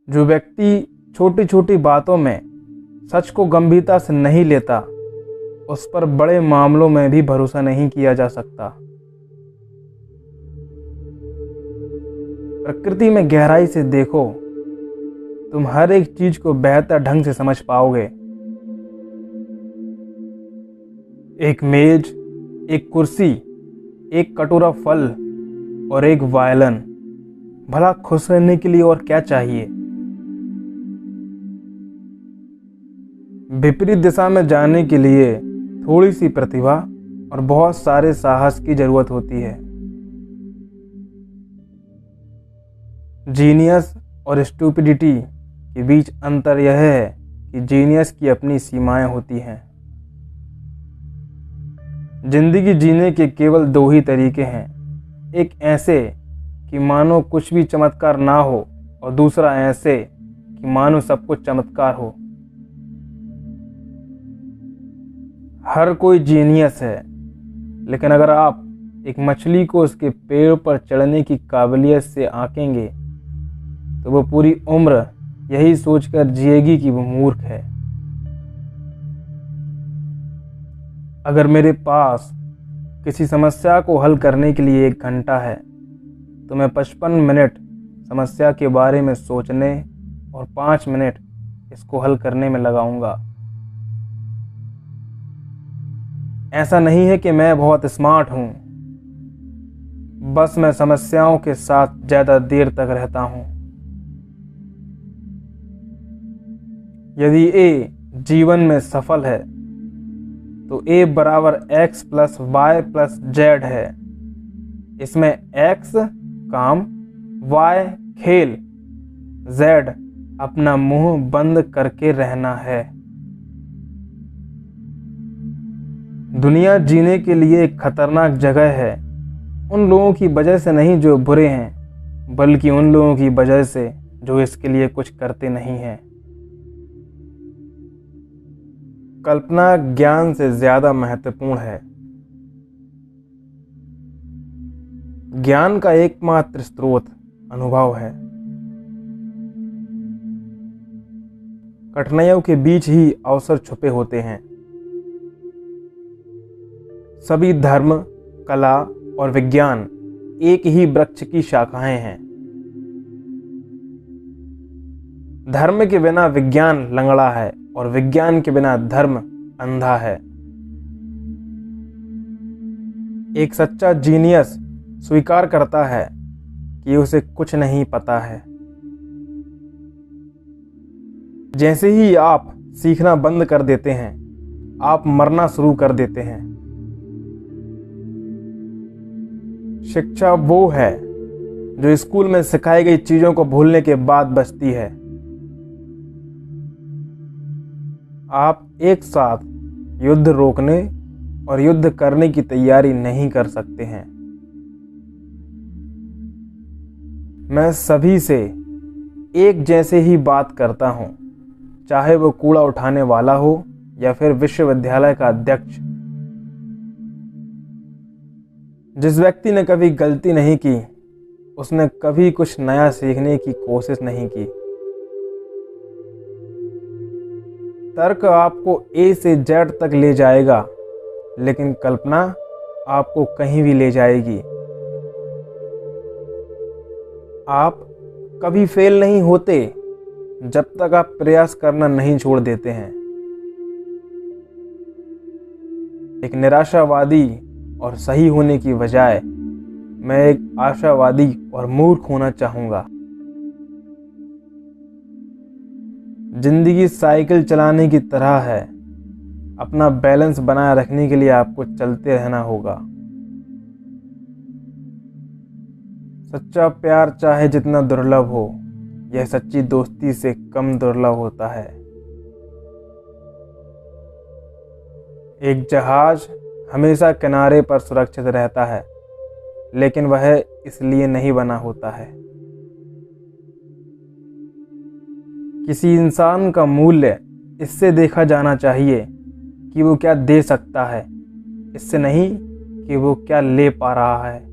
जो व्यक्ति छोटी छोटी बातों में सच को गंभीरता से नहीं लेता, उस पर बड़े मामलों में भी भरोसा नहीं किया जा सकता। प्रकृति में गहराई से देखो, तुम हर एक चीज को बेहतर ढंग से समझ पाओगे। एक मेज, एक कुर्सी, एक कटोरा फल और एक वायलिन, भला खुश रहने के लिए और क्या चाहिए। विपरीत दिशा में जाने के लिए थोड़ी सी प्रतिभा और बहुत सारे साहस की जरूरत होती है। जीनियस और स्टूपिडिटी के बीच अंतर यह है कि जीनियस की अपनी सीमाएं होती हैं। जिंदगी जीने के केवल दो ही तरीके हैं, एक ऐसे कि मानो कुछ भी चमत्कार ना हो और दूसरा ऐसे कि मानो सब कुछ चमत्कार हो। हर कोई जीनियस है, लेकिन अगर आप एक मछली को उसके पेड़ पर चढ़ने की काबिलियत से आंकेंगे तो वो पूरी उम्र यही सोचकर जिएगी कि वो मूर्ख है। अगर मेरे पास किसी समस्या को हल करने के लिए 1 घंटा है तो मैं 55 मिनट समस्या के बारे में सोचने और 5 मिनट इसको हल करने में लगाऊंगा। ऐसा नहीं है कि मैं बहुत स्मार्ट हूं, बस मैं समस्याओं के साथ ज्यादा देर तक रहता हूं। यदि ए जीवन में सफल है तो ए बराबर x plus y plus z है। इसमें x काम, y खेल, z अपना मुंह बंद करके रहना है। दुनिया जीने के लिए एक खतरनाक जगह है, उन लोगों की वजह से नहीं जो बुरे हैं, बल्कि उन लोगों की वजह से जो इसके लिए कुछ करते नहीं हैं। कल्पना ज्ञान से ज्यादा महत्वपूर्ण है। ज्ञान का एकमात्र स्रोत अनुभव है। कठिनाइयों के बीच ही अवसर छुपे होते हैं। सभी धर्म, कला और विज्ञान एक ही वृक्ष की शाखाएं हैं। धर्म के बिना विज्ञान लंगड़ा है और विज्ञान के बिना धर्म अंधा है। एक सच्चा जीनियस स्वीकार करता है कि उसे कुछ नहीं पता है। जैसे ही आप सीखना बंद कर देते हैं, आप मरना शुरू कर देते हैं। शिक्षा वो है जो स्कूल में सिखाई गई चीजों को भूलने के बाद बचती है। आप एक साथ युद्ध रोकने और युद्ध करने की तैयारी नहीं कर सकते हैं। मैं सभी से एक जैसे ही बात करता हूं, चाहे वो कूड़ा उठाने वाला हो या फिर विश्वविद्यालय का अध्यक्ष। जिस व्यक्ति ने कभी गलती नहीं की, उसने कभी कुछ नया सीखने की कोशिश नहीं की। तर्क आपको ए से जेड तक ले जाएगा, लेकिन कल्पना आपको कहीं भी ले जाएगी। आप कभी फेल नहीं होते जब तक आप प्रयास करना नहीं छोड़ देते हैं। एक निराशावादी और सही होने की बजाय मैं एक आशावादी और मूर्ख होना चाहूंगा। जिंदगी साइकिल चलाने की तरह है, अपना बैलेंस बनाए रखने के लिए आपको चलते रहना होगा। सच्चा प्यार चाहे जितना दुर्लभ हो, यह सच्ची दोस्ती से कम दुर्लभ होता है। एक जहाज हमेशा किनारे पर सुरक्षित रहता है, लेकिन वह इसलिए नहीं बना होता है। किसी इंसान का मूल्य इससे देखा जाना चाहिए कि वो क्या दे सकता है, इससे नहीं कि वो क्या ले पा रहा है।